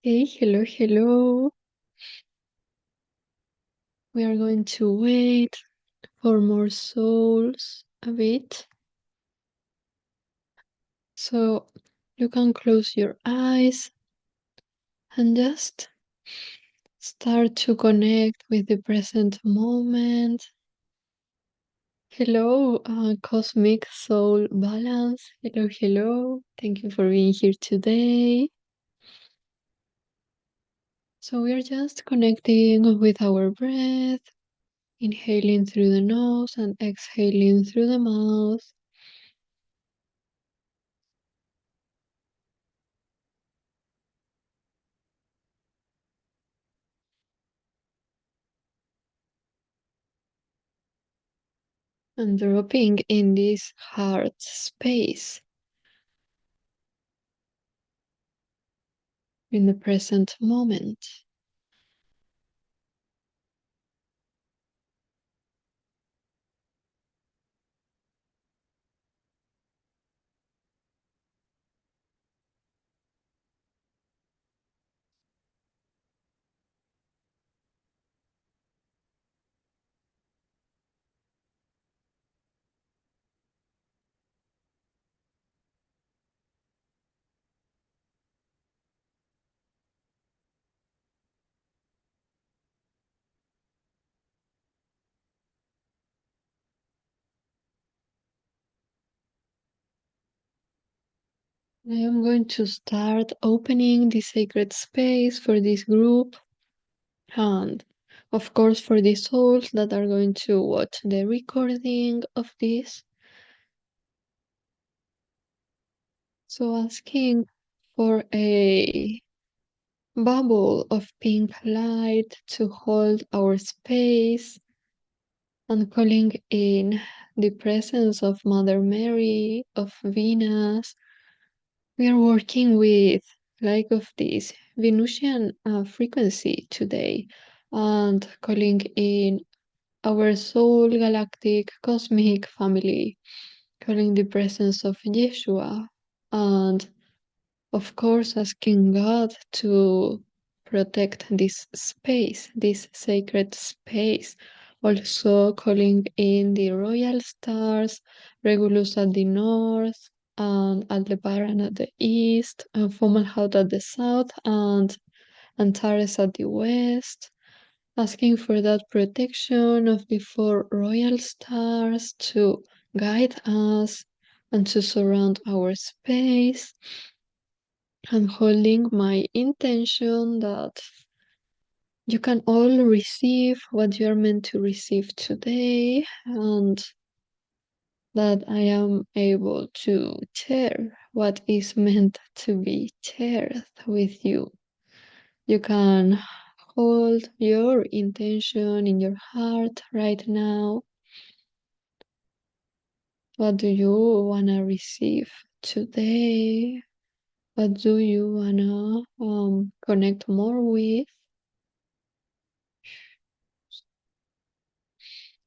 Hey, hello, hello. We are going to wait for more souls a bit. So you can close your eyes and just start to connect with the present moment. Hello, Cosmic Soul Balance. Hello, hello. Thank you for being here today. So we are just connecting with our breath, inhaling through the nose and exhaling through the mouth. And dropping in this heart space in the present moment. I am going to start opening the sacred space for this group and of course for the souls that are going to watch the recording of this. So asking for a bubble of pink light to hold our space and calling in the presence of Mother Mary, of Venus. We are working with like of this Venusian frequency today and calling in our soul galactic cosmic family, calling the presence of Yeshua, and of course asking God to protect this space, this sacred space. Also calling in the royal stars, Regulus at the north, and Aldebaran at the east, and Fomalhaut at the south, and Antares at the west, asking for that protection of the four royal stars to guide us and to surround our space, and holding my intention that you can all receive what you're meant to receive today, and that I am able to share what is meant to be shared with you. You can hold your intention in your heart right now. What do you want to receive today? What do you want to connect more with?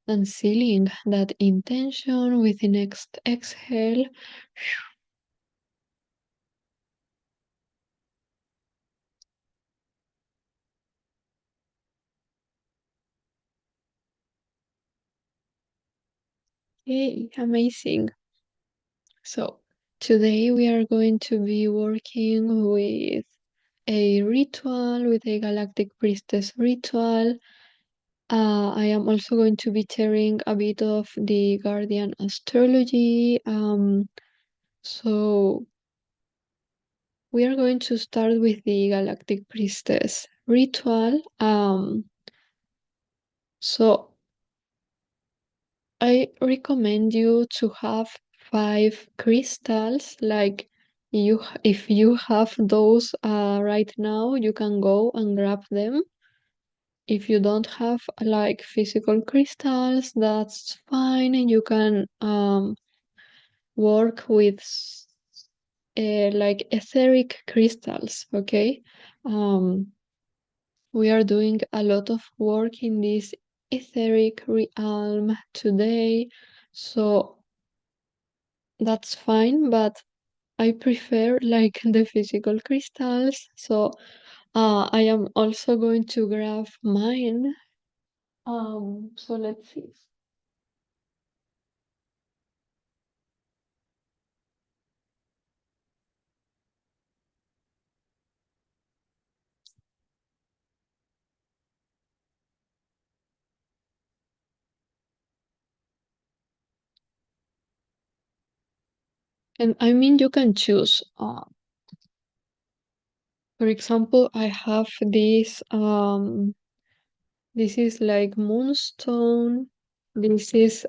And sealing that intention with the next exhale. Okay, amazing. So today we are going to be working with a ritual, with a Galactic Priestess ritual. I am also going to be sharing a bit of the Guardian astrology. So we are going to start with the Galactic Priestess ritual. So I recommend you to have 5 crystals. Like if you have those right now, you can go and grab them. If you don't have like physical crystals, that's fine, and you can work with like etheric crystals. Okay, we are doing a lot of work in this etheric realm today, so that's fine, but I prefer like the physical crystals. So I am also going to grab mine. So let's see. And I mean, you can choose. For example, I have this. This is like moonstone. This is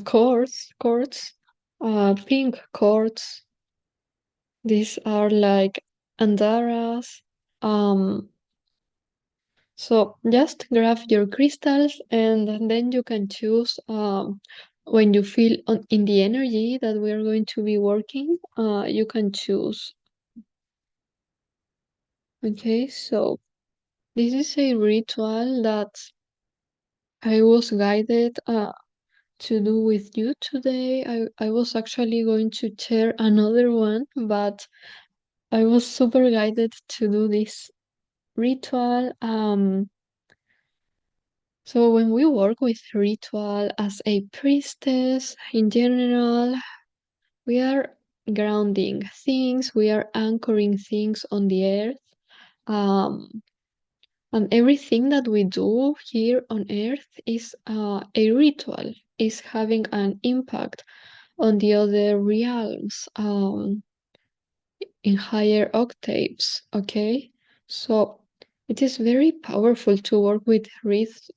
quartz, pink quartz. These are like andaras. Um, so just grab your crystals and then you can choose when you feel in the energy that we are going to be working, you can choose. Okay, so this is a ritual that I was guided to do with you today. I was actually going to share another one, but I was super guided to do this ritual. So when we work with ritual as a priestess in general, we are grounding things, we are anchoring things on the earth. Um, and everything that we do here on earth is a ritual, is having an impact on the other realms. In higher octaves, okay? So it is very powerful to work with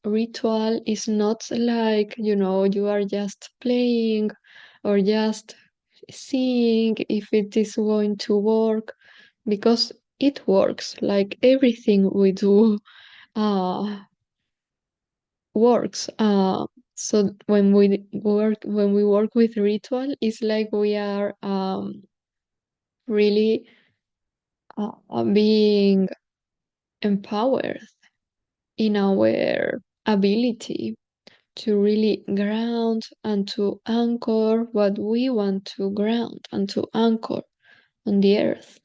ritual. It's not like, you are just playing or just seeing if it is going to work, because it works. Like everything we do uh, works. So when we work with ritual, it's like we are really being empowered in our ability to really ground and to anchor what we want to ground and to anchor on the earth.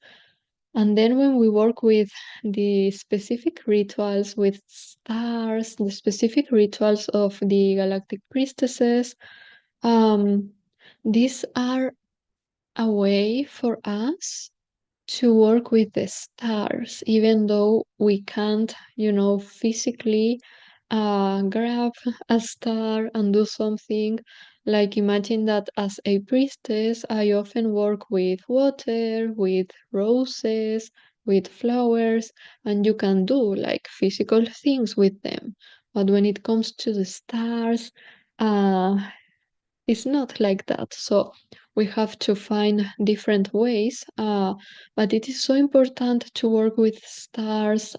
And then when we work with the specific rituals with stars, the specific rituals of the galactic priestesses, um, these are a way for us to work with the stars, even though we can't, physically grab a star and do something. Like, imagine that as a priestess, I often work with water, with roses, with flowers, and you can do like physical things with them. But when it comes to the stars, uh, it's not like that. So we have to find different ways. But it is so important to work with stars.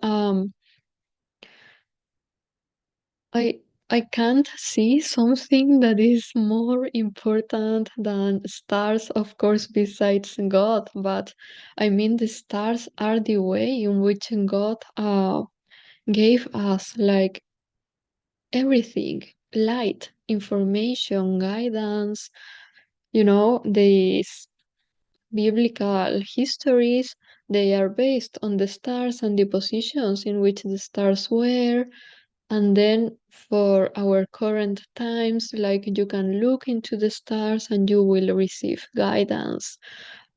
I I can't see something that is more important than stars, of course, besides God. But I mean, the stars are the way in which God gave us like everything: light, information, guidance. These biblical histories, they are based on the stars and the positions in which the stars were. And then for our current times, like, you can look into the stars and you will receive guidance.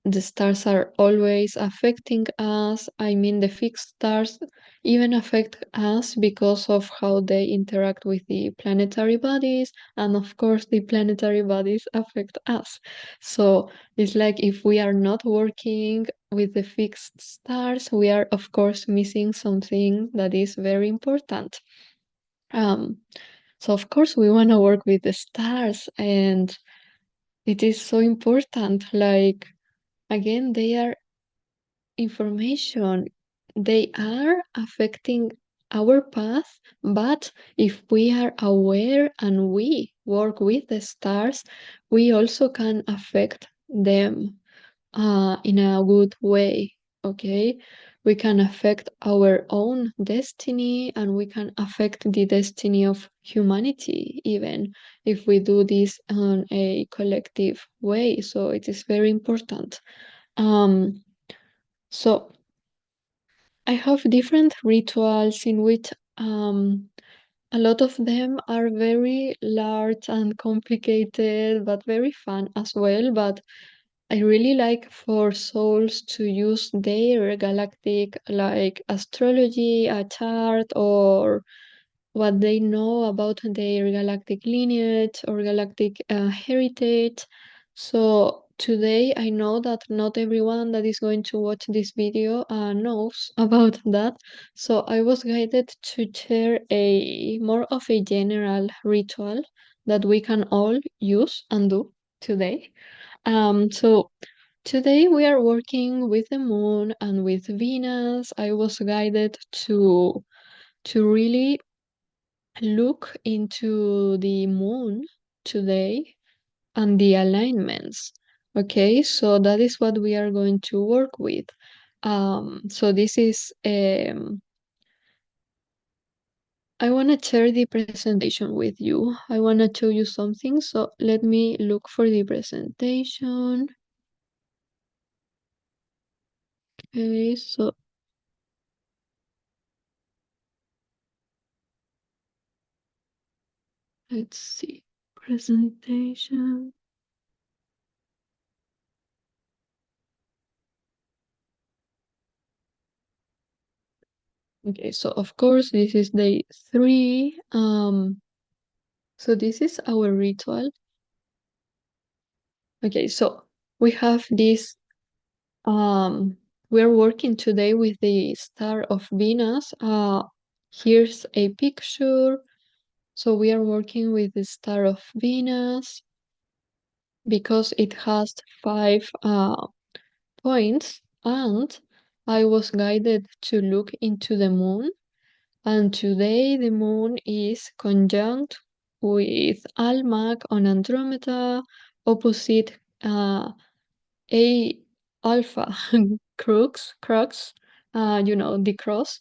The stars are always affecting us. I mean, the fixed stars even affect us because of how they interact with the planetary bodies, and of course, the planetary bodies affect us. So it's like if we are not working with the fixed stars, we are, of course, missing something that is very important. Um, so, of course, we want to work with the stars, and it is so important. Like, again, they are information, they are affecting our path, but if we are aware and we work with the stars, we also can affect them in a good way. Okay, we can affect our own destiny and we can affect the destiny of humanity, even if we do this in a collective way. So it is very important. um so I have different rituals in which a lot of them are very large and complicated, but very fun as well. But I really like for souls to use their galactic, like astrology, a chart, or what they know about their galactic lineage or galactic heritage. So today I know that not everyone that is going to watch this video knows about that. So I was guided to share a more of a general ritual that we can all use and do today. So today we are working with the moon and with Venus. I was guided to really look into the moon today and the alignments. Okay, so that is what we are going to work with. So this is, I want to share the presentation with you. I want to show you something. So let me look for the presentation. Okay, so let's see. Presentation. Okay, so of course this is day 3. So this is our ritual. Okay, so we have this, we're working today with the star of Venus. Here's a picture. So we are working with the star of Venus because it has 5 points, and I was guided to look into the moon. And today the moon is conjunct with Almag on Andromeda, opposite a alpha crux, the cross,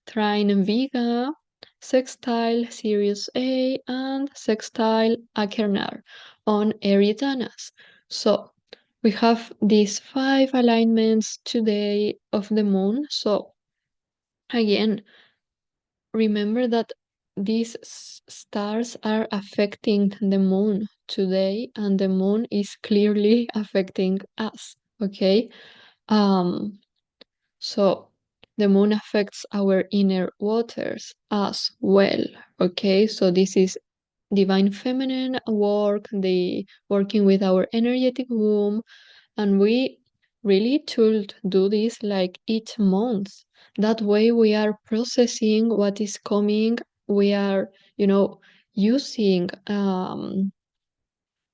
trine Vega, sextile Sirius A, and sextile Achernar on eridanus. So we have these 5 alignments today of the moon. So again, remember that these stars are affecting the moon today, and the moon is clearly affecting us. Okay, um, so the moon affects our inner waters as well. Okay, so this is divine feminine work, the working with our energetic womb, and we really should do this like each month. That way we are processing what is coming. We are, using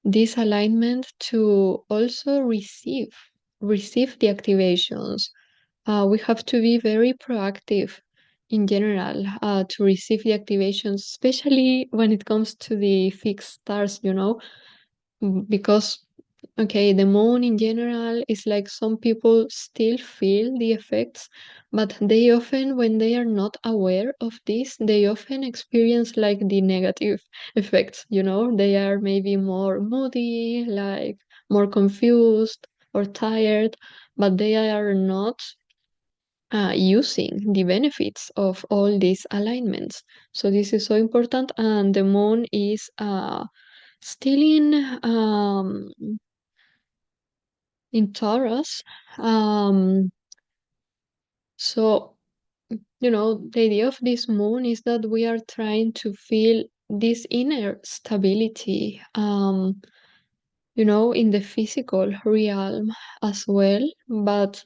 this alignment to also receive the activations. We have to be very proactive in general to receive the activations, especially when it comes to the fixed stars, because okay, the moon in general is like some people still feel the effects, but they often, when they are not aware of this, they often experience like the negative effects, they are maybe more moody, like more confused or tired, but they are not using the benefits of all these alignments. So this is so important, and the moon is still in Taurus. So the idea of this moon is that we are trying to feel this inner stability, in the physical realm as well, but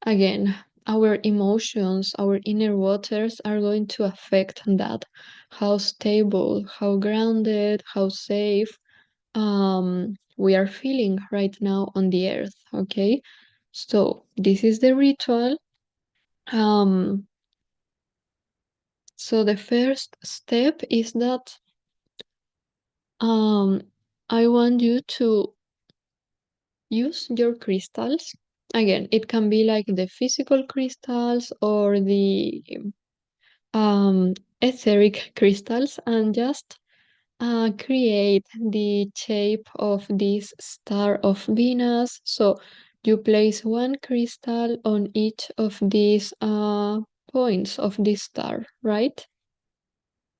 again, our emotions, our inner waters are going to affect that. How stable, how grounded, how safe we are feeling right now on the earth. Okay, so this is the ritual. Um, so the first step is that I want you to use your crystals. Again, it can be like the physical crystals or the um, etheric crystals, and just create the shape of this star of Venus. So You place one crystal on each of these points of this star, right?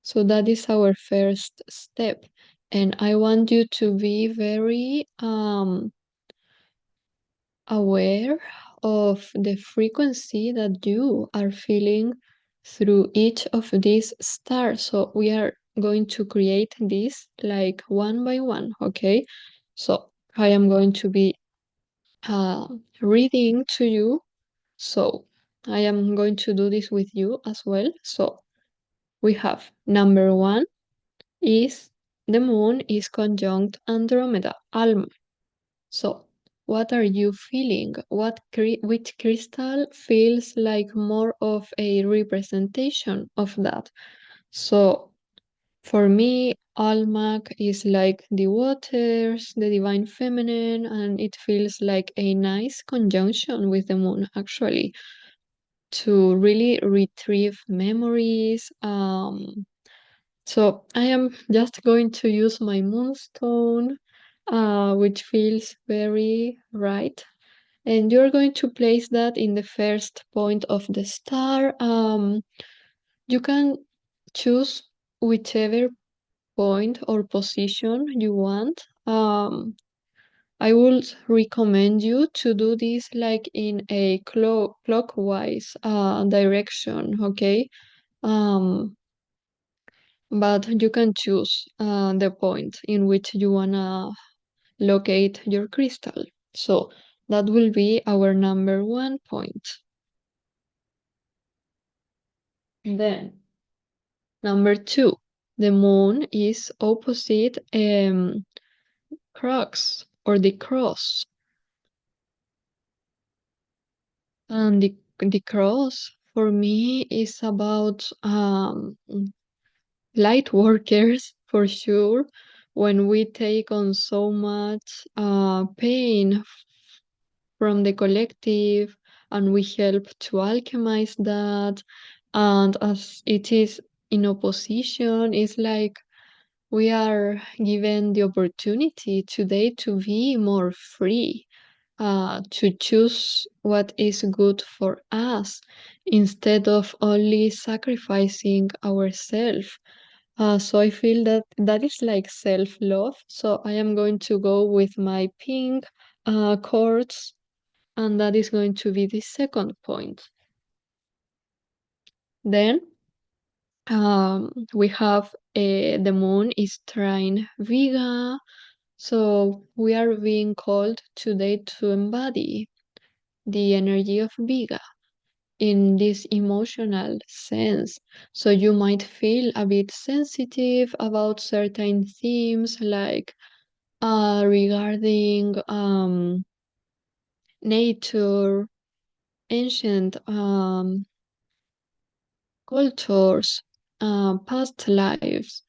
So that is our first step. And I want you to be very aware of the frequency that you are feeling through each of these stars. So we are going to create this like one by one, okay? So I am going to be uh, reading to you. So I am going to do this with you as well. So we have number one is the moon is conjunct Andromeda, Alma. So what are you feeling? Which crystal feels like more of a representation of that? So for me, Almag is like the waters, the divine feminine, and it feels like a nice conjunction with the moon actually to really retrieve memories. So I am just going to use my moonstone, which feels very right. And you're going to place that in the first point of the star. You can choose whichever point or position you want. I would recommend you to do this like in a clockwise direction, okay? Um, but you can choose the point in which you wanna locate your crystal. So that will be our number one point. Then number two, the moon is opposite crux or the cross. And the cross for me is about light workers for sure. When we take on so much pain from the collective and we help to alchemize that, and as it is in opposition, it's like we are given the opportunity today to be more free, to choose what is good for us instead of only sacrificing ourselves. So I feel that that is like self-love. So I am going to go with my pink chords, and that is going to be the second point. Then we have the moon is trine Vega. So we are being called today to embody the energy of Vega in this emotional sense. So you might feel a bit sensitive about certain themes like regarding nature, ancient cultures, past lives,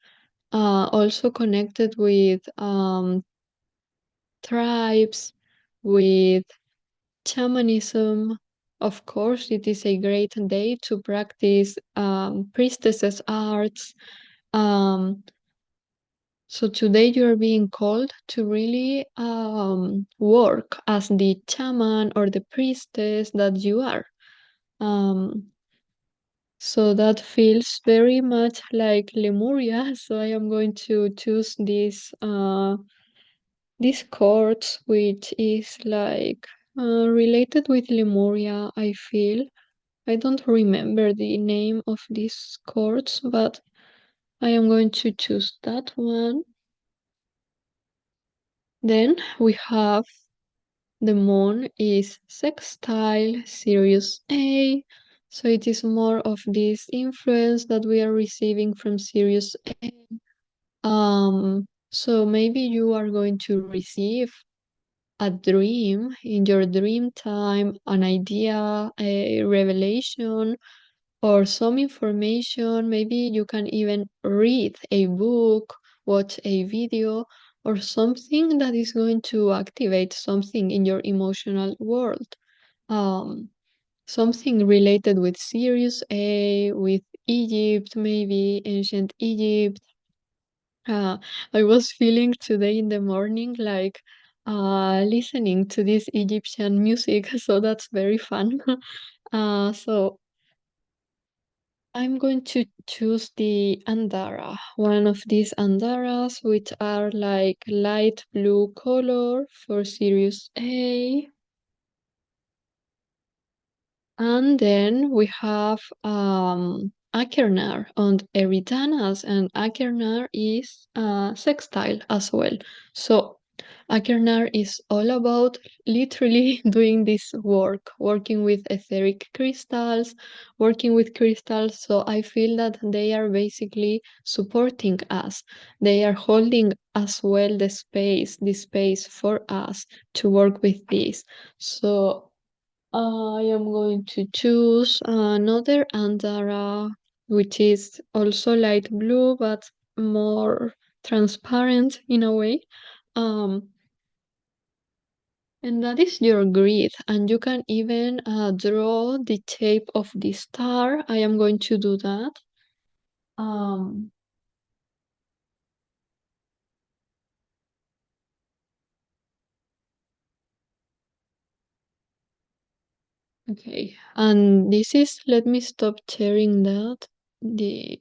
also connected with tribes, with shamanism. Of course, it is a great day to practice priestesses arts. Um, so today you're being called to really work as the shaman or the priestess that you are. Um, so that feels very much like Lemuria. So I am going to choose this chord, which is like related with Lemuria, I feel. I don't remember the name of these chords, but I am going to choose that one. Then we have the moon is sextile, Sirius A. So it is more of this influence that we are receiving from Sirius A. So maybe you are going to receive a dream in your dream time, an idea, a revelation, or some information. Maybe you can even read a book, watch a video, or something that is going to activate something in your emotional world. Um, Something related with Sirius A, with Egypt, maybe ancient Egypt. I was feeling today in the morning like listening to this Egyptian music, so that's very fun. So I'm going to choose the Andara, one of these Andaras, which are like light blue color for Sirius A. And then we have Achernar and eridanus, and Achernar is sextile as well. So Achernar is all about literally doing this work, working with etheric crystals, working with crystals. So I feel that they are basically supporting us. They are holding as well the space for us to work with this. So I am going to choose another Andara, which is also light blue but more transparent in a way. Um, and that is your grid, and you can even draw the shape of the star. I am going to do that. Um, okay, and this is, let me stop sharing that. The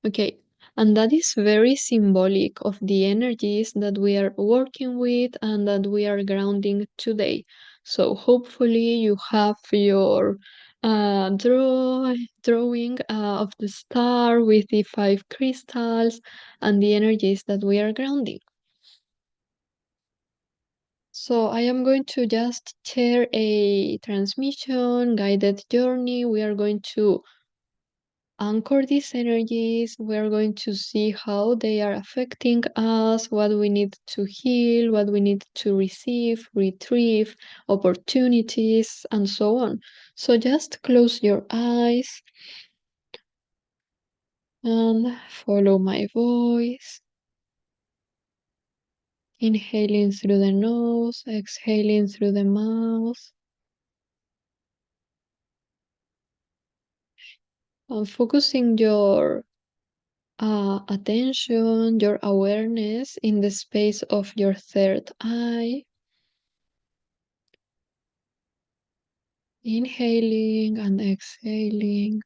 Okay, and that is very symbolic of the energies that we are working with and that we are grounding today. So hopefully you have your drawing of the star with the five crystals and the energies that we are grounding. So I am going to just share a transmission guided journey. We are going to anchor these energies. We're going to see how they are affecting us, what we need to heal, what we need to receive, retrieve, opportunities, and so on. So just close your eyes and follow my voice. Inhaling through the nose, exhaling through the mouth. And focusing your attention, your awareness in the space of your third eye. Inhaling and exhaling.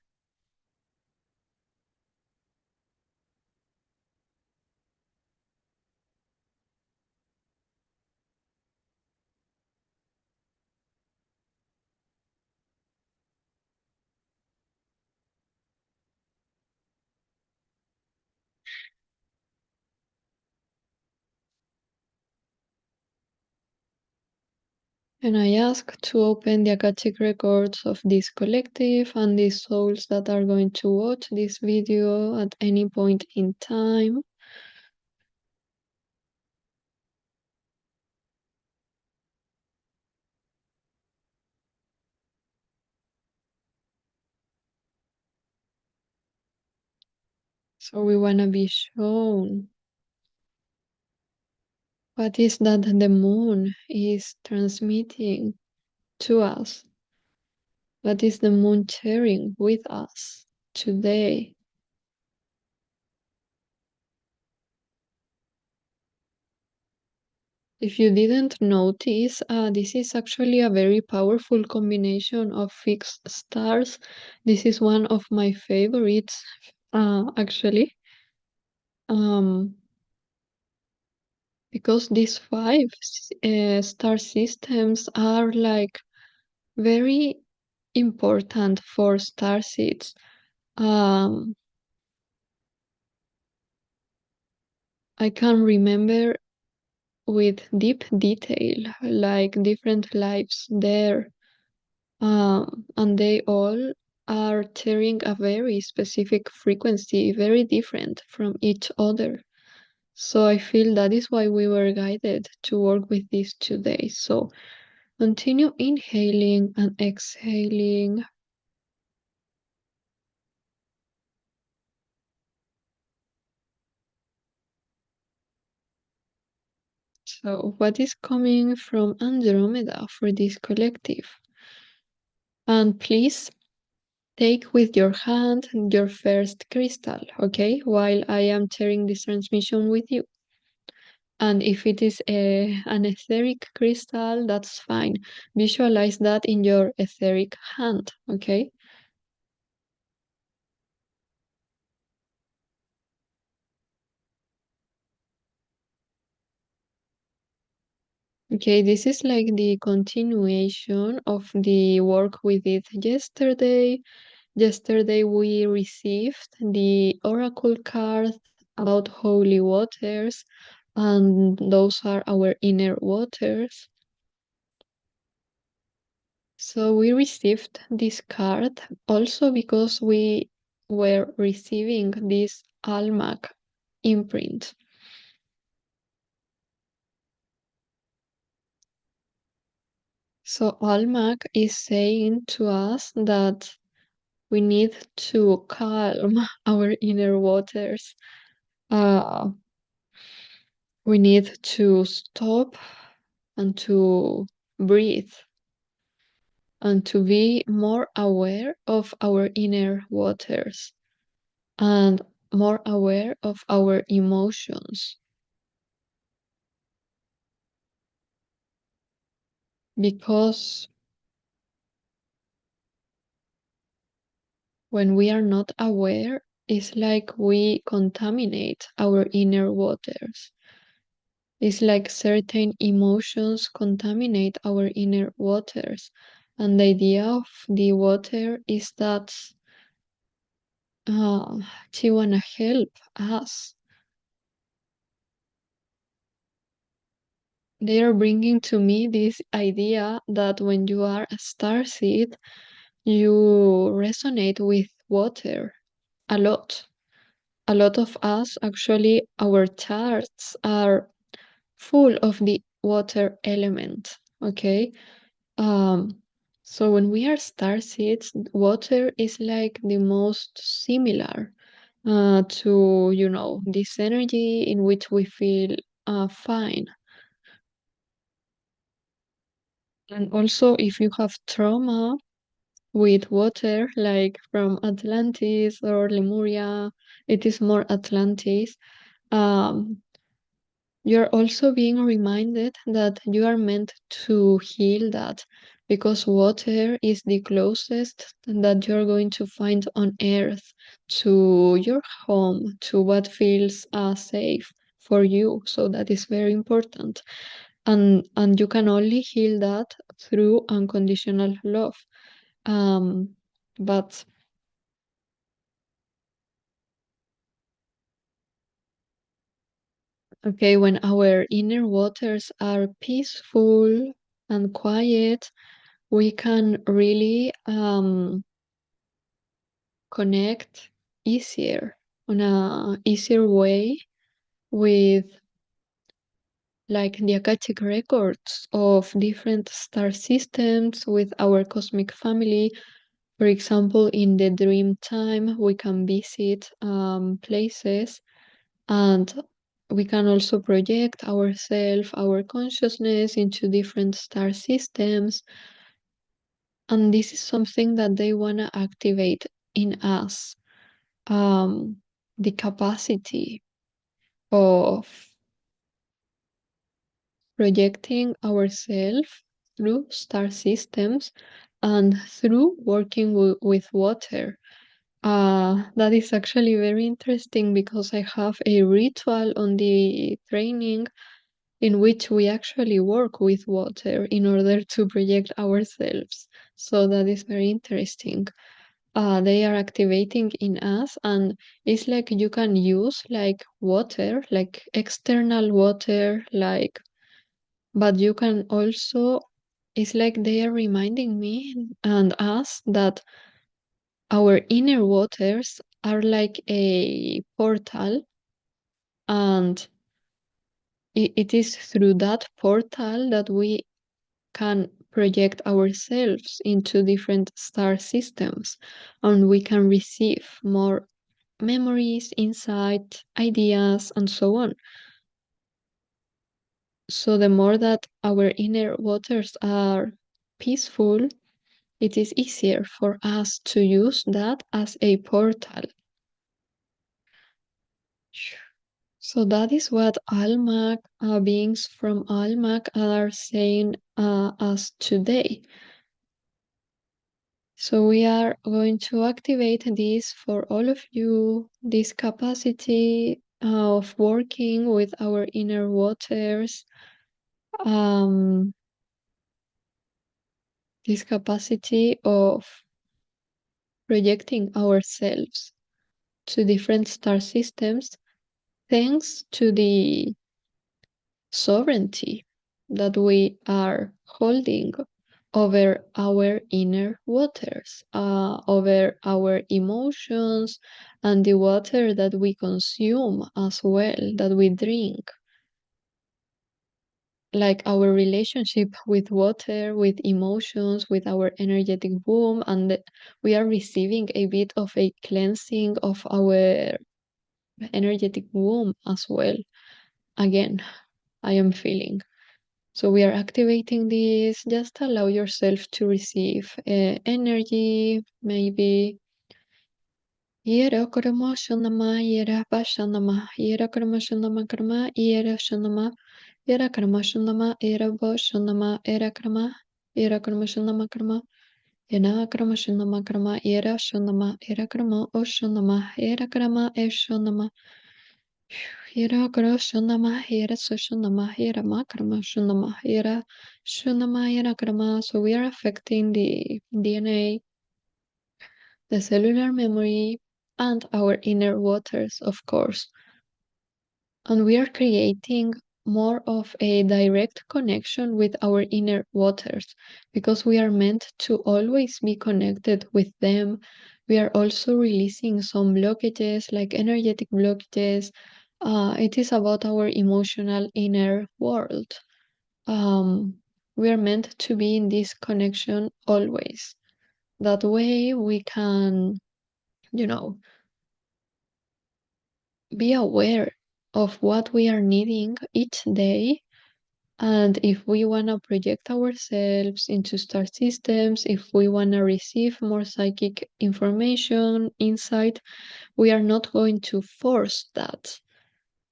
And I ask to open the Akashic records of this collective and these souls that are going to watch this video at any point in time. So we want to be shown what is that the moon is transmitting to us. What is the moon sharing with us today? If you didn't notice, this is actually a very powerful combination of fixed stars. This is one of my favorites, actually, um, because these five star systems are like very important for starseeds. Um, I can remember with deep detail, like different lives there. And they all are sharing a very specific frequency, very different from each other. So I feel that is why we were guided to work with this today. So continue inhaling and exhaling. So what is coming from Andromeda for this collective? And please take with your hand your first crystal, okay? While I am sharing this transmission with you. And if it is an etheric crystal, that's fine. Visualize that in your etheric hand, okay? Okay, this is like the continuation of the work we did yesterday. Yesterday we received the oracle card about holy waters, and those are our inner waters. So we received this card also because we were receiving this almanac imprint. So almanac is saying to us that we need to calm our inner waters. Uh, we need to stop and to breathe and to be more aware of our inner waters and more aware of our emotions. Because when we are not aware, it's like we contaminate our inner waters. It's like certain emotions contaminate our inner waters. And the idea of the water is that uh, she wanna help us. They are bringing to me this idea that when you are a starseed, you resonate with water a lot. A lot of us, actually, our charts are full of the water element. Okay. Um, so when we are starseeds, water is like the most similar to, this energy in which we feel fine. And also, if you have trauma with water, like from Atlantis or Lemuria, it is more Atlantis. Um, You're also being reminded that you are meant to heal that because water is the closest that you're going to find on earth to your home, to what feels safe for you. So that is very important. And you can only heal that through unconditional love. Um, but okay, when our inner waters are peaceful and quiet, we can really connect easier on a easier way with like the akashic records of different star systems with our cosmic family. For example, in the dream time, we can visit places, and we can also project ourselves, our consciousness into different star systems. And this is something that they want to activate in us, um, the capacity of projecting ourselves through star systems and through working with water. That is actually very interesting because I have a ritual on the training in which we actually work with water in order to project ourselves. So that is very interesting. They are activating in us, and it's like you can use like water, like external water, like, but you can also, it's like they are reminding me and us that our inner waters are like a portal, and it is through that portal that we can project ourselves into different star systems, and we can receive more memories, insight, ideas, and so on. So the more that our inner waters are peaceful, it is easier for us to use that as a portal. So that is what Almac beings from Almac are saying us today. So we are going to activate this for all of you, this capacity of working with our inner waters, um, this capacity of projecting ourselves to different star systems thanks to the sovereignty that we are holding over our inner waters, over our emotions, and the water that we consume as well, that we drink. Like our relationship with water, with emotions, with our energetic womb, and we are receiving a bit of a cleansing of our energetic womb as well. Again, I am feeling. So we are activating this. Just allow yourself to receive energy, maybe. Yera karma shanama, yera bashanama, yera karma shanama karma, yera shanama, yera karma shanama, yera bashanama, yera karma shanama karma, yena karma shanama karma, yera shanama, yera karma oshanama, yera karma eshanama. Hira kara shunama hira sushunama hira makrama shunama hira shunama hira krama. So we are affecting the DNA, the cellular memory, and our inner waters, of course. And we are creating more of a direct connection with our inner waters because we are meant to always be connected with them. We are also releasing some blockages, like energetic blockages. It is about our emotional inner world. We are meant to be in this connection always. That way we can, you know, be aware of what we are needing each day. And if we want to project ourselves into star systems, if we want to receive more psychic information, insight, we are not going to force that.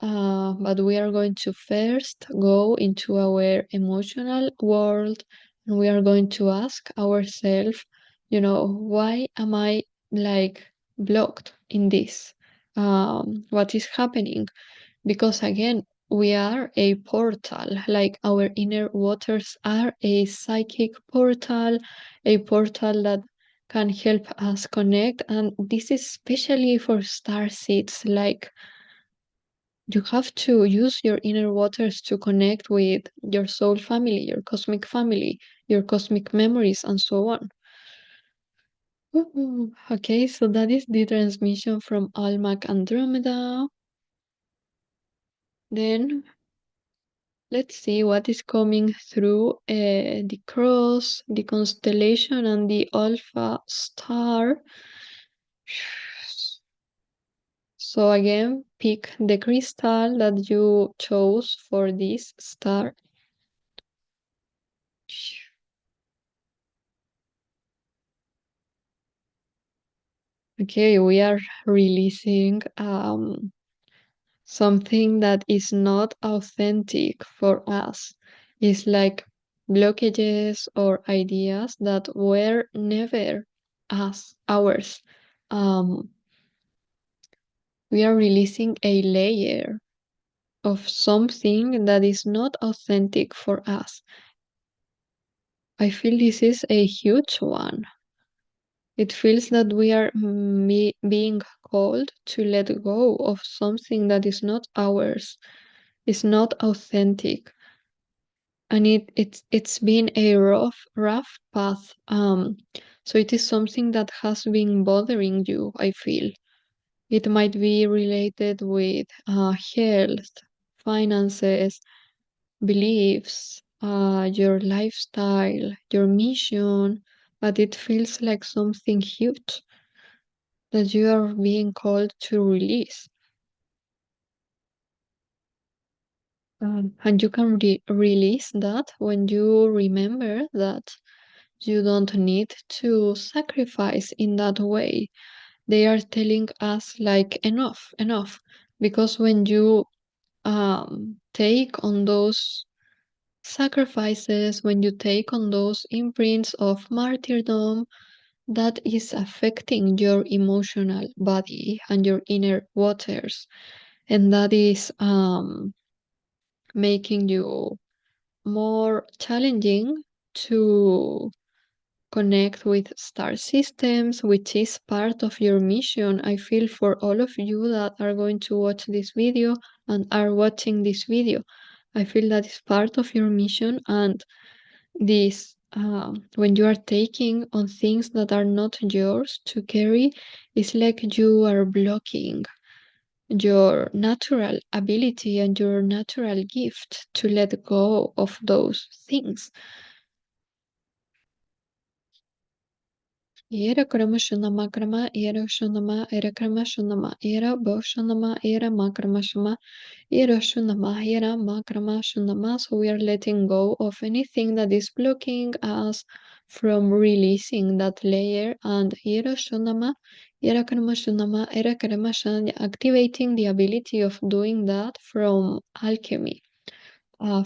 But we are going to first go into our emotional world and we are going to ask ourselves, why am I like blocked in this? What is happening? Because again, we are a portal, like our inner waters are a psychic portal, a portal that can help us connect. And this is especially for star seeds, like you have to use your inner waters to connect with your soul family, your cosmic memories, and so on. Okay, so that is the transmission from Almac Andromeda. Then let's see what is coming through the cross, the constellation, and the alpha star. So again, pick the crystal that you chose for this star. Okay, we are releasing something that is not authentic for us. It's like blockages or ideas that were never ours. Um, we are releasing a layer of something that is not authentic for us. I feel this is a huge one. It feels that we are being called to let go of something that is not ours, is not authentic, and it's been a rough path. So it is something that has been bothering you. I feel it might be related with health, finances, beliefs, your lifestyle, your mission, but it feels like something huge that you are being called to release. And you can release that when you remember that you don't need to sacrifice in that way. They are telling us, like, enough, enough. Because when you take on those sacrifices, when you take on those imprints of martyrdom, that is affecting your emotional body and your inner waters, and that is making you more challenging to connect with star systems, which is part of your mission. I feel for all of you that are going to watch this video and are watching this video. I feel that is part of your mission, and this when you are taking on things that are not yours to carry, it's like you are blocking your natural ability and your natural gift to let go of those things. Era krama shunama krama, era shunama, era krama shunama, era bo shunama, era makrama shuma, era shunama, era makrama shunama. So we are letting go of anything that is blocking us from releasing that layer, and era shunama, era krama shunama, era krama shunama, activating the ability of doing that from alchemy,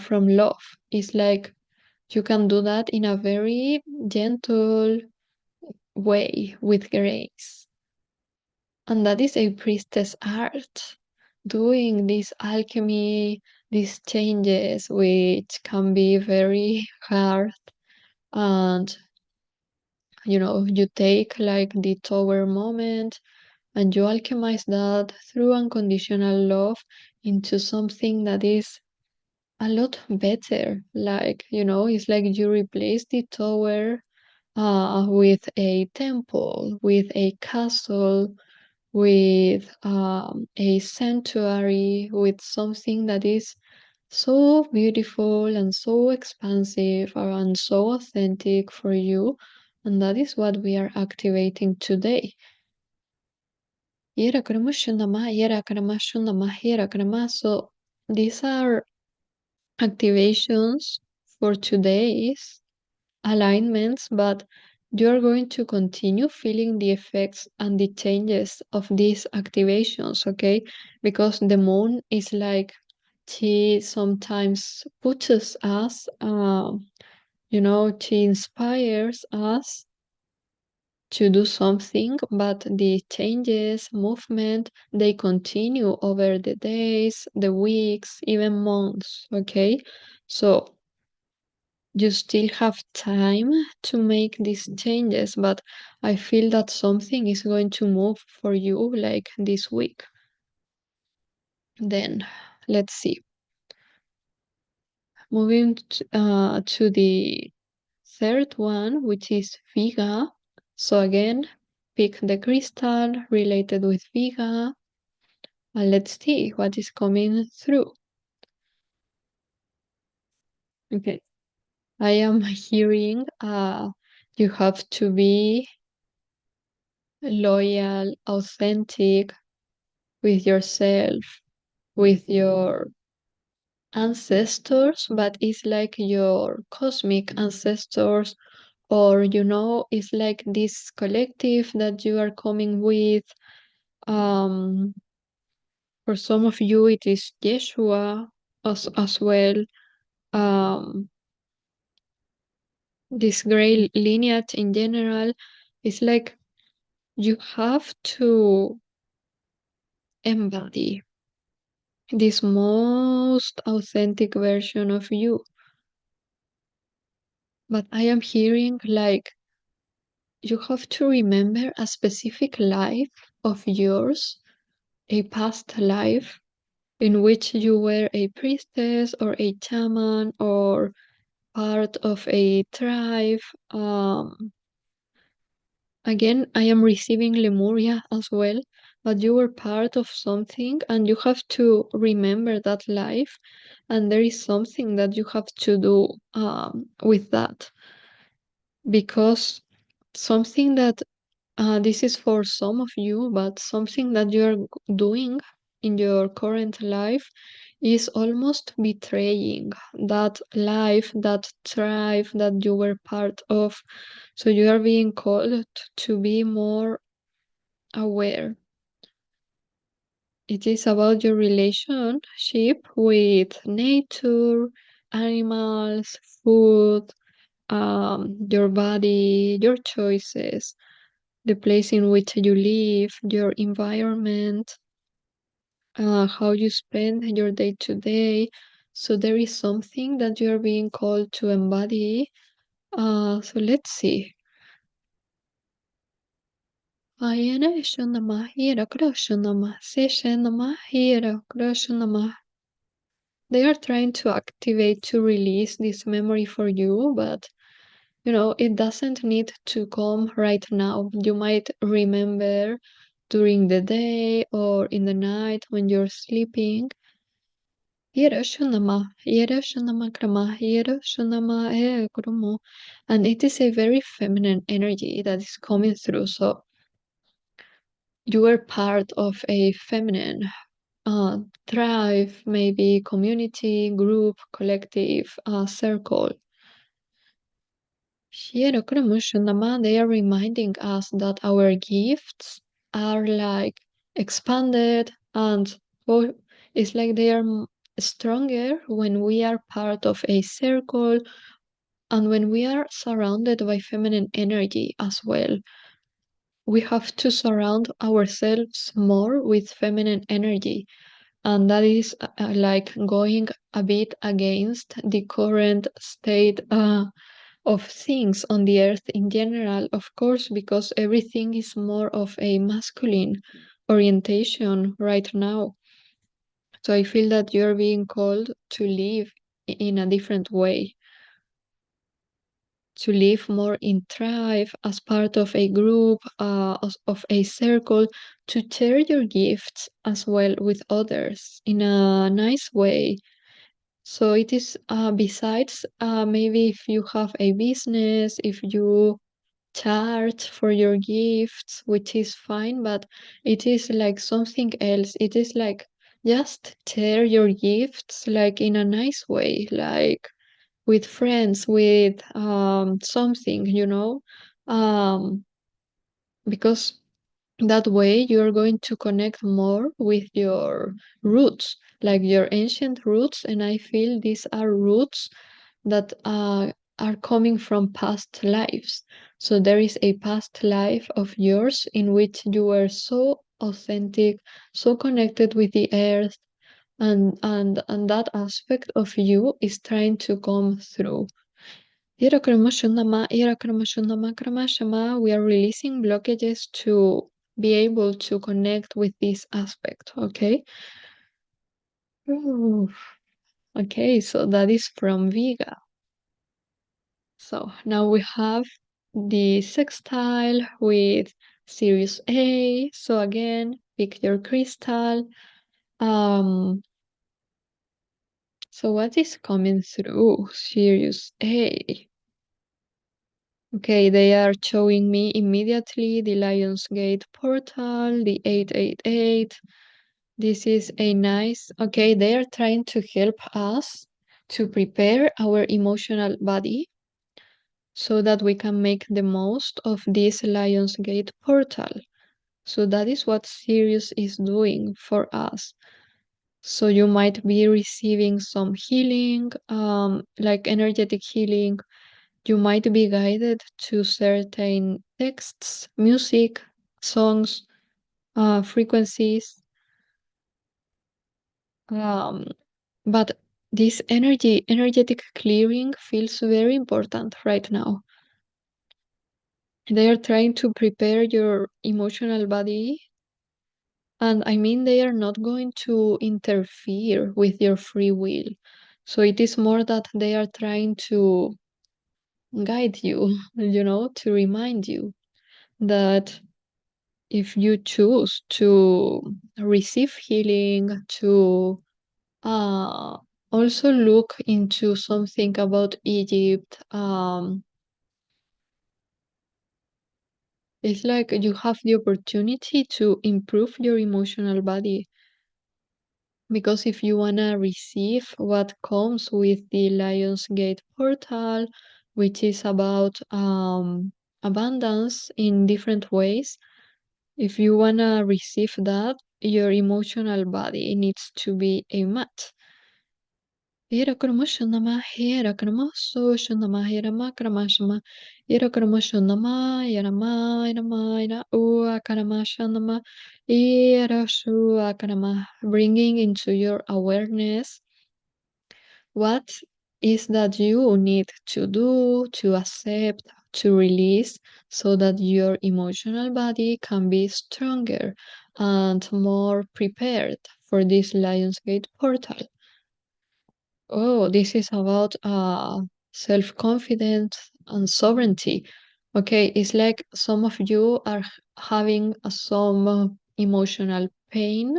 from love. It's like you can do that in a very gentle way with grace. And that is a priestess art, doing this alchemy, these changes, which can be very hard. And you take like the tower moment and you alchemize that through unconditional love into something that is a lot better. Like, it's like you replace the tower with a temple, with a castle, with a sanctuary, with something that is so beautiful and so expansive and so authentic for you. And that is what we are activating today. So these are activations for today's alignments, but you're going to continue feeling the effects and the changes of these activations, okay? Because the moon is like she sometimes pushes us, she inspires us to do something, but the changes, movement, they continue over the days, the weeks, even months, okay? So you still have time to make these changes, but I feel that something is going to move for you like this week. Then let's see. Moving to the third one, which is Vega. So again, pick the crystal related with Vega, and let's see what is coming through. Okay, I am hearing you have to be loyal, authentic with yourself, with your ancestors, but it's like your cosmic ancestors, or it's like this collective that you are coming with. For some of you, it is Yeshua as well. This gray lineage in general is like you have to embody this most authentic version of you. But I am hearing like you have to remember a specific life of yours, a past life in which you were a priestess or a shaman or part of a tribe. Again, I am receiving Lemuria as well, but you were part of something and you have to remember that life, and there is something that you have to do with that, because something that this is for some of you, but something that you're doing in your current life is almost betraying that life, that tribe that you were part of. So you are being called to be more aware. It is about your relationship with nature, animals, food, your body, your choices, the place in which you live, your environment, how you spend your day to day. So there is something that you're being called to embody. So let's see. Ayana Shanama Hira Kroshanama Seshanama Hira Kroshanama. They are trying to activate to release this memory for you, but it doesn't need to come right now. You might remember during the day or in the night when you're sleeping. Hiroshima, Hiroshima Krama, Hiroshima Kromo. And it is a very feminine energy that is coming through. So you are part of a feminine tribe, maybe community, group, collective, circle. Here, they are reminding us that our gifts are like expanded and it's like they are stronger when we are part of a circle and when we are surrounded by feminine energy as well. We have to surround ourselves more with feminine energy, and that is like going a bit against the current state of things on the earth in general, of course, because everything is more of a masculine orientation right now. So I feel that you're being called to live in a different way, to live more in tribe as part of a group, of a circle, to share your gifts as well with others in a nice way. So it is besides maybe if you have a business, if you charge for your gifts, which is fine, but it is like something else. It is like just share your gifts like in a nice way, like with friends, with something, because that way you're going to connect more with your roots, like your ancient roots. And I feel these are roots that are coming from past lives. So there is a past life of yours in which you were so authentic, so connected with the earth, and that aspect of you is trying to come through. We are releasing blockages to be able to connect with this aspect, okay? Ooh, okay, so that is from Vega. So now we have the sextile with Sirius A. So again, pick your crystal. So what is coming through Sirius A? Okay, they are showing me immediately the Lionsgate portal, the 888. This is a nice, okay, they are trying to help us to prepare our emotional body so that we can make the most of this Lionsgate portal. So that is what Sirius is doing for us. So you might be receiving some healing, like energetic healing. You might be guided to certain texts, music, songs, frequencies. Um, but this energetic clearing feels very important right now. They are trying to prepare your emotional body, and I mean, they are not going to interfere with your free will. So it is more that they are trying to guide you, to remind you that if you choose to receive healing, to uh, also look into something about Egypt, it's like you have the opportunity to improve your emotional body. Because if you want to receive what comes with the Lionsgate portal, which is about abundance in different ways, if you want to receive that, your emotional body needs to be a mat. Irakramashanama, Irakramaso, Shanama, Iramakramashama, Irakramashanama, Irama, Irama, Ira, Uakaramashanama, Irashu, Akarama, bringing into your awareness what is that you need to do, to accept, to release, so that your emotional body can be stronger and more prepared for this Lionsgate portal. Oh, this is about self-confidence and sovereignty. Okay, it's like some of you are having some emotional pain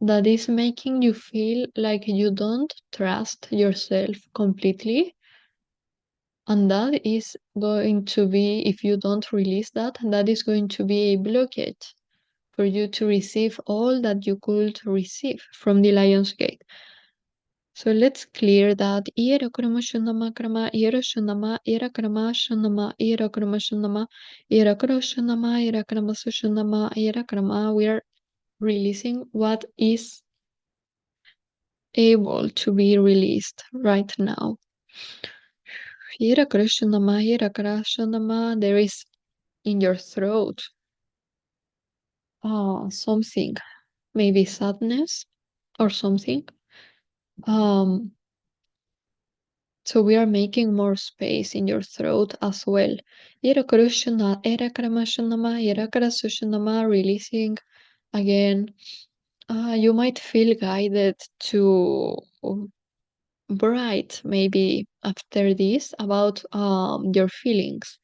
that is making you feel like you don't trust yourself completely. And that is going to be, if you don't release that, that is going to be a blockage for you to receive all that you could receive from the Lion's Gate. So let's clear that. Irakrama Shundama Krama, Irashundama, Irakrama Shundama, Irakrama Shundama, Irakro Shundama, Irakrama Sushundama, Irakrama. We are releasing what is able to be released right now. Irakro Shundama, Irakra Shundama. There is in your throat something, maybe sadness or something. So we are making more space in your throat as well. Releasing again. You might feel guided to write maybe after this about your feelings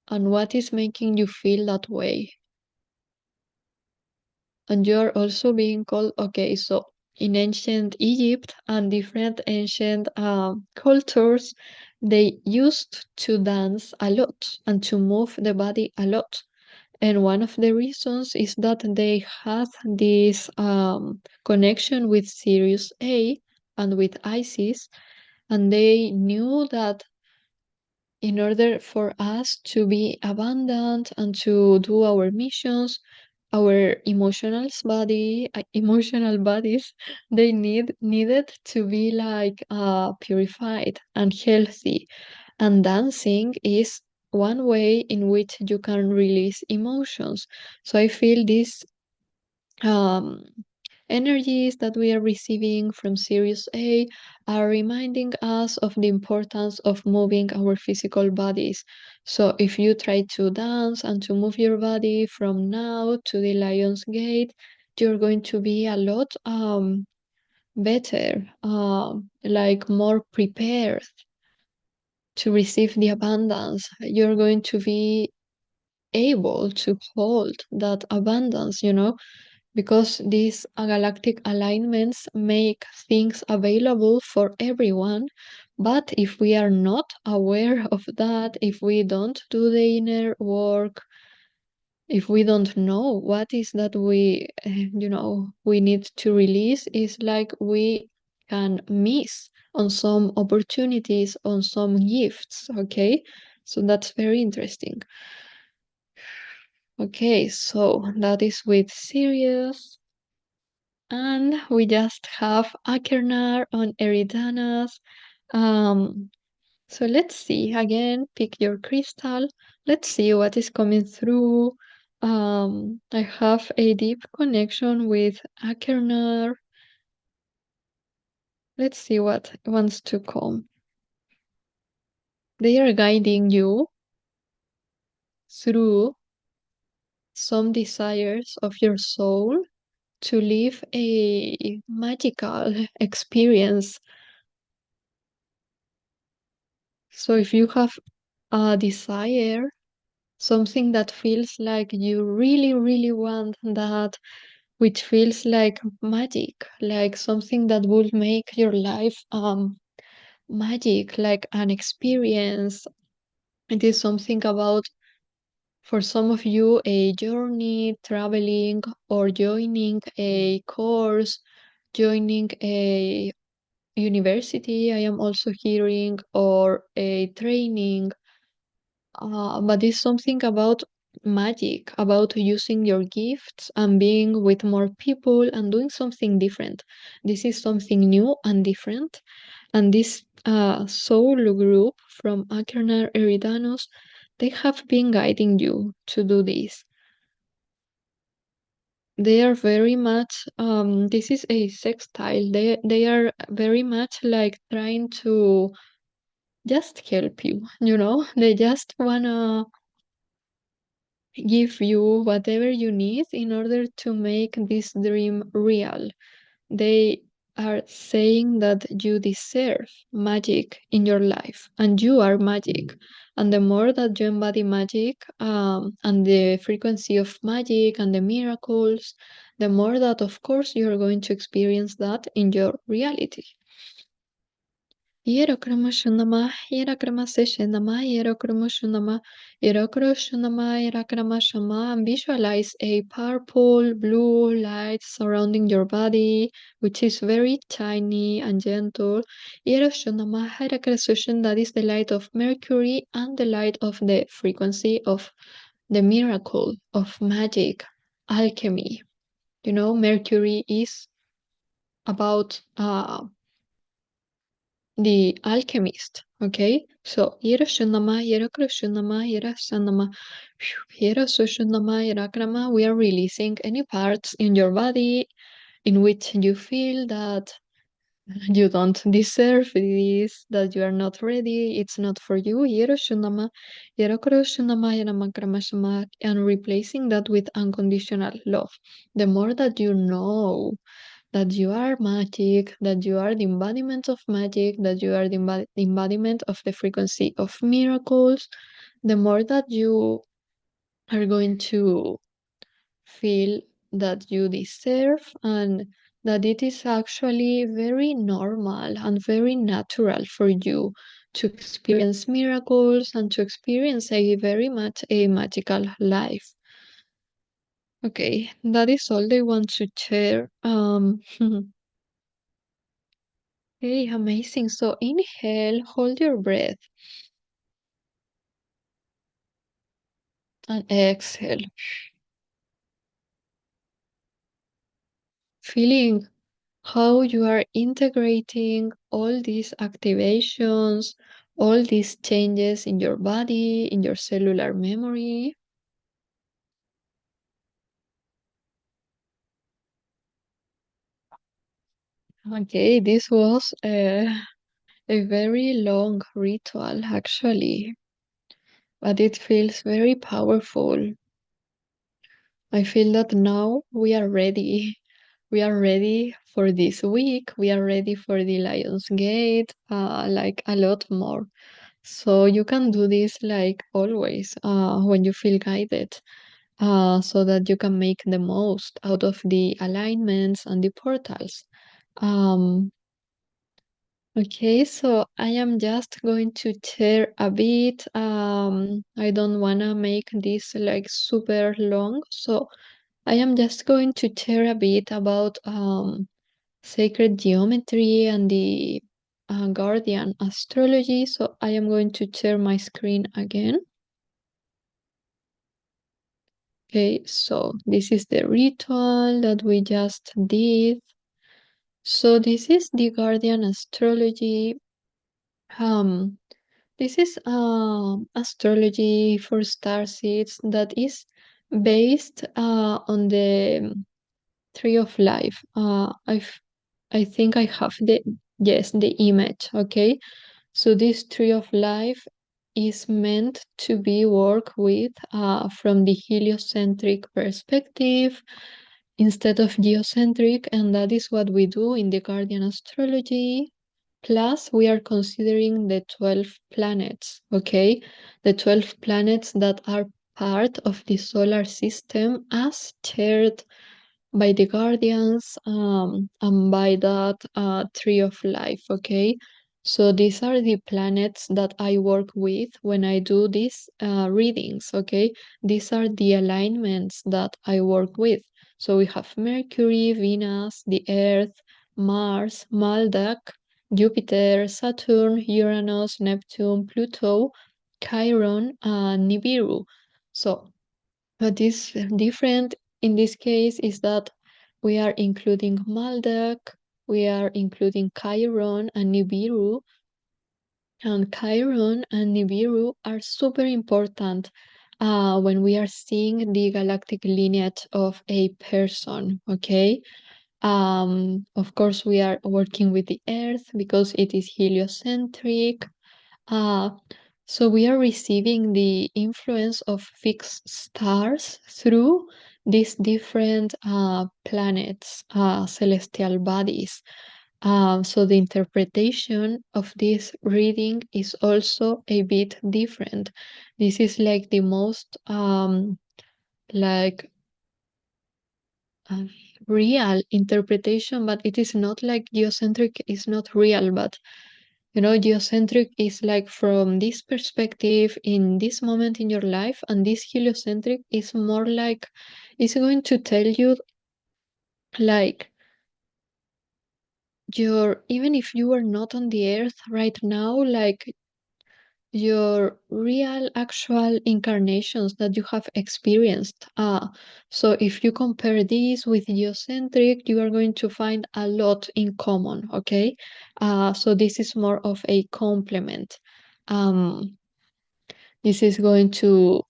and what is making you feel that way. And you're also being called, okay, so in ancient Egypt and different ancient cultures, they used to dance a lot and to move the body a lot. And one of the reasons is that they had this connection with Sirius A and with Isis, and they knew that in order for us to be abundant and to do our missions, our emotional bodies, they needed to be like purified and healthy. And dancing is one way in which you can release emotions. So I feel this um, energies that we are receiving from Sirius A are reminding us of the importance of moving our physical bodies. So if you try to dance and to move your body from now to the Lion's Gate, you're going to be a lot better, like more prepared to receive the abundance. You're going to be able to hold that abundance, because these galactic alignments make things available for everyone. But if we are not aware of that, if we don't do the inner work, if we don't know what is that we need to release, is like we can miss on some opportunities, on some gifts. Okay, so that's very interesting. Okay, so that is with Sirius. And we just have Akernar on eridanus. So let's see again, pick your crystal. Let's see what is coming through. I have a deep connection with Akernar. Let's see what wants to come. They are guiding you through some desires of your soul to live a magical experience. So if you have a desire, something that feels like you really, really want that, which feels like magic, like something that would make your life magic, like an experience. It is something about, for some of you, a journey, traveling, or joining a course, joining a university, I am also hearing, or a training. But it's something about magic, about using your gifts and being with more people and doing something different. This is something new and different. And this soul group from Achernar Eridanus, they have been guiding you to do this. They are very much, this is a sextile. They are very much like trying to just help you, you know? They just wanna give you whatever you need in order to make this dream real. They are saying that you deserve magic in your life and you are magic. And the more that you embody magic and the frequency of magic and the miracles, the more that, of course, you're going to experience that in your reality. Hierokramashanama, Hierakramashama, Hierokramashanama, Hierokrashunama, Hierakramashama, and visualize a purple blue light surrounding your body, which is very tiny and gentle. Hieroshunama, Hierakresushin, that is the light of Mercury and the light of the frequency of the miracle of magic, alchemy. You know, Mercury is about the alchemist. Okay, so Hiroshunama, Hirokroshunama, Hirashanama, Hirosushunama, Hirakrama, we are releasing any parts in your body in which you feel that you don't deserve this, that you are not ready, it's not for you. Hiroshunama, Hirokroshunama, Hiramakrama, and replacing that with unconditional love. The more that you know that you are magic, that you are the embodiment of magic, that you are the embodiment of the frequency of miracles, the more that you are going to feel that you deserve and that it is actually very normal and very natural for you to experience miracles and to experience a very much a magical life. Okay, that is all they want to share. Okay, amazing. So inhale, hold your breath, and exhale. Feeling how you are integrating all these activations, all these changes in your body, in your cellular memory. Okay, this was a very long ritual actually, but it feels very powerful. I feel that now we are ready. We are ready for this week. We are ready for the Lions Gate, like a lot more. So you can do this like always when you feel guided, so that you can make the most out of the alignments and the portals. Um, okay, so I am just going to share a bit. I don't want to make this like super long, so I am just going to share a bit about sacred geometry and the guardian astrology. So I am going to share my screen again. Okay, so this is the ritual that we just did. So this is the guardian astrology. Um, this is astrology for starseeds that is based on the tree of life. I think I have the yes the image. Okay, so this tree of life is meant to be worked with from the heliocentric perspective instead of geocentric, and that is what we do in the Guardian astrology. Plus, we are considering the 12 planets, okay? The 12 planets that are part of the solar system as shared by the guardians and by that tree of life. Okay, so these are the planets that I work with when I do these readings. Okay, these are the alignments that I work with. So we have Mercury, Venus, the Earth, Mars, Maldak, Jupiter, Saturn, Uranus, Neptune, Pluto, Chiron, and Nibiru. So What is different in this case is that we are including Maldak, we are including Chiron and Nibiru, and Chiron and Nibiru are super important when we are seeing the galactic lineage of a person, okay? Of course, we are working with the Earth because it is heliocentric. Uh, so we are receiving the influence of fixed stars through these different planets, celestial bodies. So the interpretation of this reading is also a bit different. This is like the most like uh, real interpretation, but it is not like geocentric is not real, but geocentric is like from this perspective in this moment in your life, and this heliocentric is more like it's going to tell you like your even if you are not on the earth right now, like your real actual incarnations that you have experienced. So if you compare this with geocentric, you are going to find a lot in common, okay? So this is more of a complement. Um, this is going to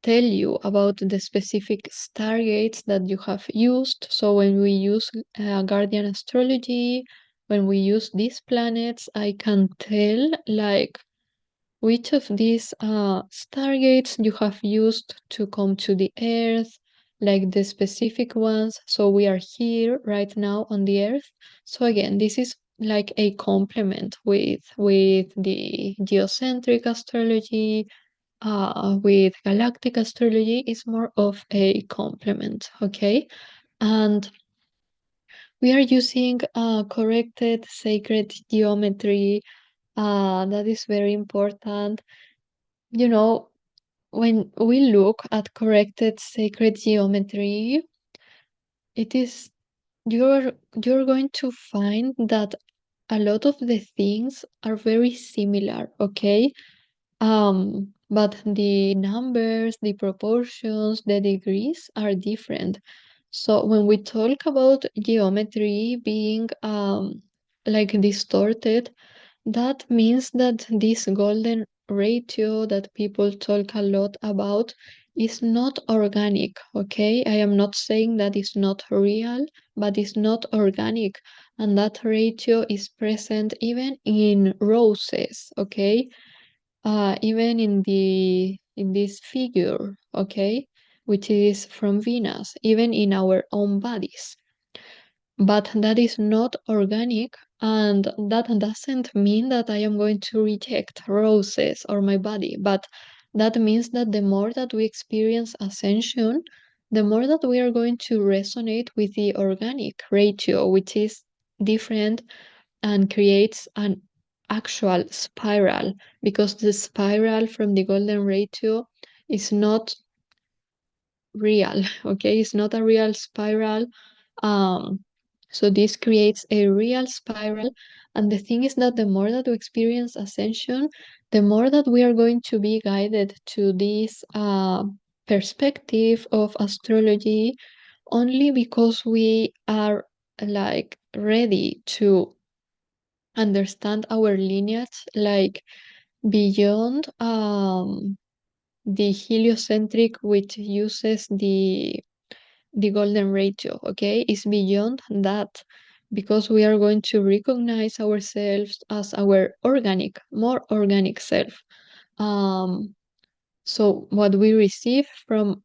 tell you about the specific stargates that you have used. So when we use Guardian astrology, when we use these planets, I can tell like which of these stargates you have used to come to the Earth, like the specific ones. So we are here right now on the Earth. So again, this is like a complement with the geocentric astrology, with galactic astrology is more of a complement, okay? And we are using corrected sacred geometry. That is very important. You know, when we look at corrected sacred geometry, it is you're you're going to find that a lot of the things are very similar, okay? But the numbers, the proportions, the degrees are different. So when we talk about geometry being like distorted, that means that this golden ratio that people talk a lot about is not organic, okay? I am not saying that it's not real, but it's not organic. And that ratio is present even in roses, okay? Even in this figure, okay, which is from Venus, even in our own bodies. But that is not organic, and that doesn't mean that I am going to reject roses or my body, but that means that the more that we experience ascension, the more that we are going to resonate with the organic ratio, which is different and creates an actual spiral, because the spiral from the golden ratio is not real, okay? It's not a real spiral. um so this creates a real spiral, and the thing is that the more that we experience ascension, the more that we are going to be guided to this perspective of astrology, only because we are like ready to understand our lineage like beyond the heliocentric, which uses the golden ratio, okay, is beyond that, because we are going to recognize ourselves as our organic, more organic self. So what we receive from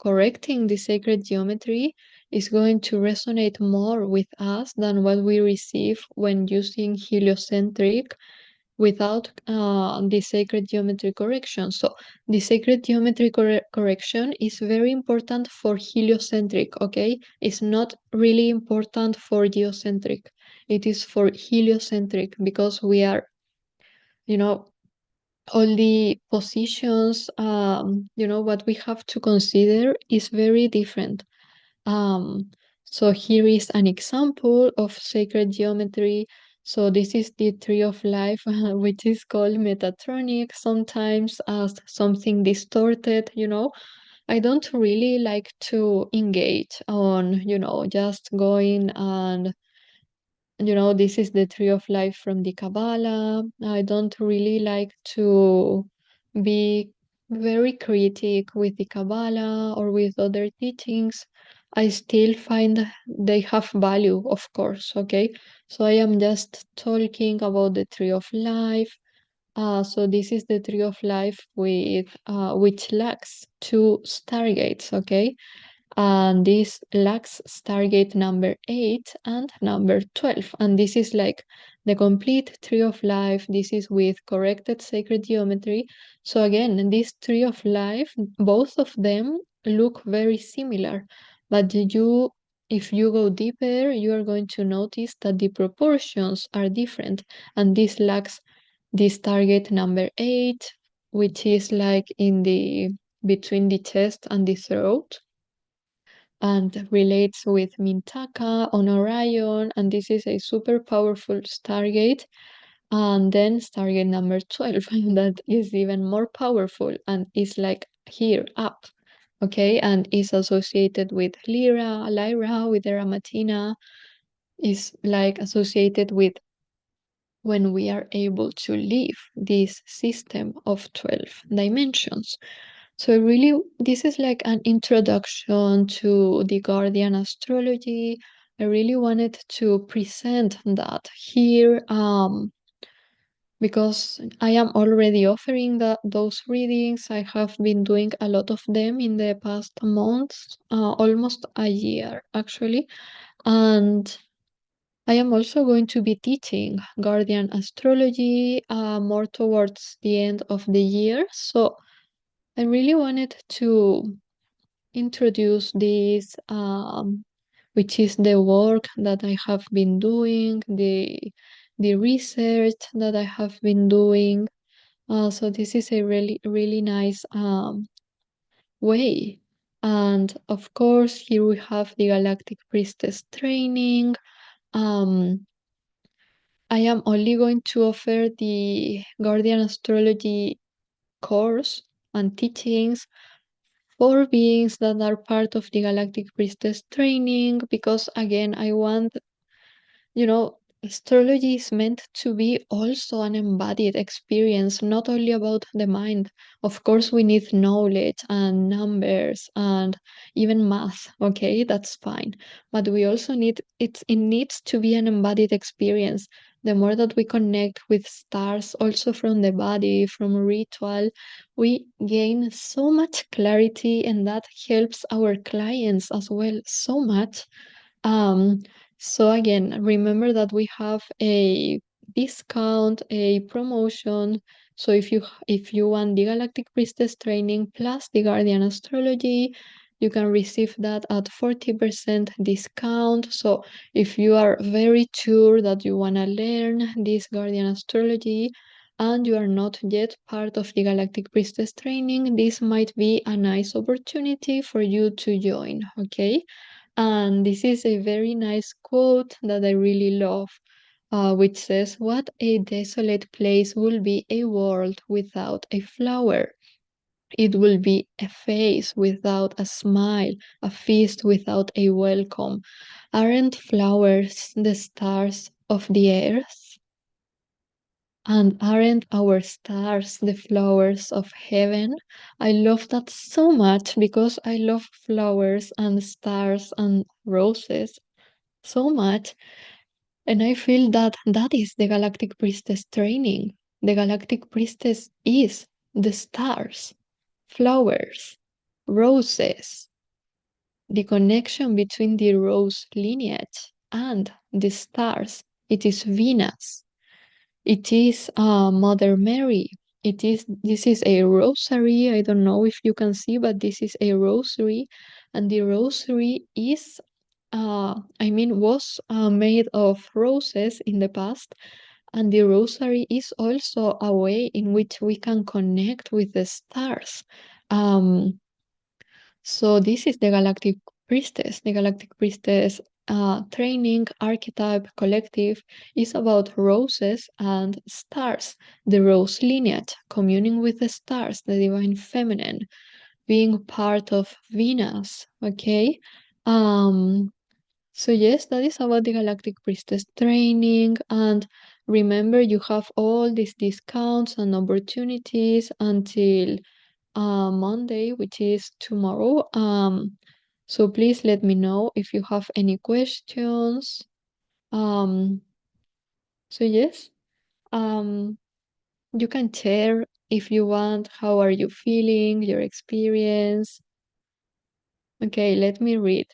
correcting the sacred geometry is going to resonate more with us than what we receive when using heliocentric without the sacred geometry correction. So the sacred geometry correction is very important for heliocentric, okay? It's not really important for geocentric. It is for heliocentric because we are, you know, all the positions, what we have to consider is very different. um, so here is an example of sacred geometry. So this is the tree of life, which is called Metatronic, sometimes as something distorted, I don't really like to engage on, just going and, this is the tree of life from the Kabbalah. I don't really like to be very critic with the Kabbalah or with other teachings. I still find they have value, of course, okay? So I am just talking about the tree of life. So this is the tree of life with which lacks two stargates, okay? And this lacks Stargate number 8 and number 12. And this is like the complete tree of life. This is with corrected sacred geometry. So again, this tree of life, both of them look very similar. But if you go deeper, you are going to notice that the proportions are different. And this lacks this target number 8, which is like in the between the chest and the throat and relates with Mintaka on Orion, and this is a super powerful Stargate. And then Stargate number 12, that is even more powerful and is like here up, okay, and is associated with Lyra, with Eramatina, is like associated with when we are able to leave this system of 12 dimensions. So really, this is like an introduction to the Guardian astrology. I really wanted to present that here because I am already offering those readings. I have been doing a lot of them in the past months, almost a year actually. And I am also going to be teaching Guardian astrology more towards the end of the year. So I really wanted to introduce this, which is the work that I have been doing, the research that I have been doing. So this is a really really nice way. And of course, here we have the Galactic Priestess training. Um, I am only going to offer the Guardian Astrology course and teachings for beings that are part of the Galactic Priestess training because, again, I want astrology is meant to be also an embodied experience, not only about the mind. Of course, we need knowledge and numbers and even math, okay, that's fine. But we also it needs to be an embodied experience. The more that we connect with stars, also from the body, from ritual, we gain so much clarity, and that helps our clients as well so much. um, so again, remember that we have a discount, a promotion. So if you want the Galactic Priestess training plus the Guardian astrology, you can receive that at 40% discount. So if you are very sure that you want to learn this Guardian astrology and you are not yet part of the Galactic Priestess training, this might be a nice opportunity for you to join, okay? And this is a very nice quote that I really love, which says, "What a desolate place will be a world without a flower. It will be a face without a smile, a feast without a welcome. Aren't flowers the stars of the earth? And aren't our stars the flowers of heaven?" I love that so much because I love flowers and stars and roses so much. And I feel that that is the Galactic Priestess training. The Galactic Priestess is the stars, flowers, roses, the connection between the rose lineage and the stars. It is Venus. It is Mother Mary. This is a rosary. I don't know if you can see, but this is a rosary, and the rosary is was made of roses in the past, and the rosary is also a way in which we can connect with the stars. Um, so this is the Galactic Priestess. The Galactic Priestess training archetype collective is about roses and stars, the rose lineage, communing with the stars, the divine feminine. being part of Venus. Okay. Um, so yes, that is about the Galactic Priestess training. And remember, you have all these discounts and opportunities until Monday, which is tomorrow. So please let me know if you have any questions. Um, so yes, um, you can share if you want. How are you feeling? Your experience. Okay, let me read.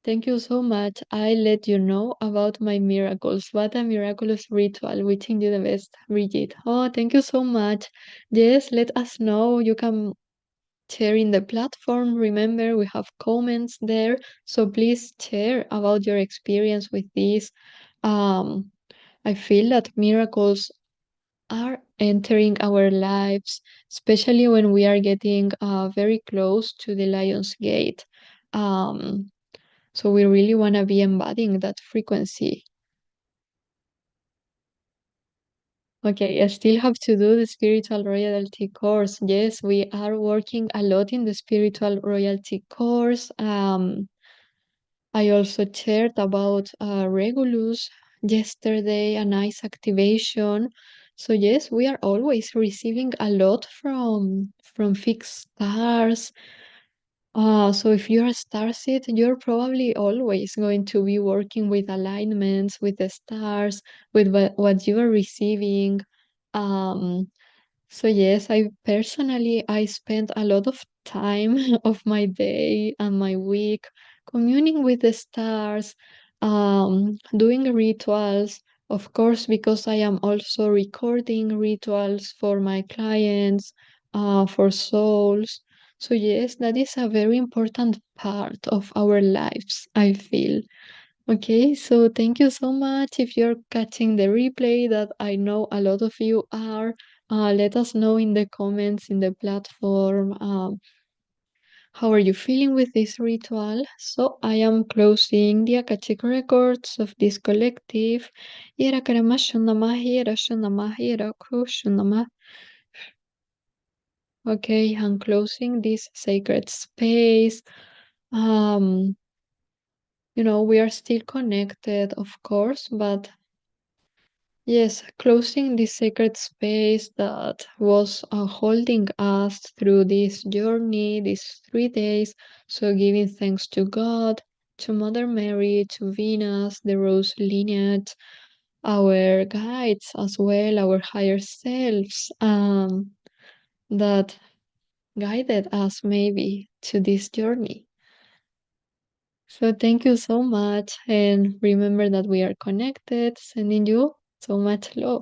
Thank you so much. I let you know about my miracles. What a miraculous ritual. Wishing you the best, Brigitte. Oh, thank you so much. Yes, let us know. You can share in the platform. Remember, we have comments there. So please share about your experience with this. Um, I feel that miracles are entering our lives, especially when we are getting very close to the Lion's Gate. Um, so we really want to be embodying that frequency. Okay, I still have to do the spiritual royalty course. Yes, we are working a lot in the spiritual royalty course. I also shared about Regulus yesterday, a nice activation. So yes, we are always receiving a lot from fixed stars. So if you're a starseed, you're probably always going to be working with alignments, with the stars, with what you are receiving. Um, so yes, I spent a lot of time of my day and my week communing with the stars, doing rituals, of course, because I am also recording rituals for my clients, for souls. So yes, that is a very important part of our lives, I feel. Okay, so thank you so much. If you're catching the replay, that I know a lot of you are, let us know in the comments in the platform. How are you feeling with this ritual? So I am closing the Akashic records of this collective. Okay, I'm closing this sacred space. Um, we are still connected, of course, but yes, closing this sacred space that was holding us through this journey, these 3 days. So, giving thanks to God, to Mother Mary, to Venus, the Rose lineage, our guides as well, our higher selves, that guided us maybe to this journey. So, thank you so much. And remember that we are connected, sending you so much love.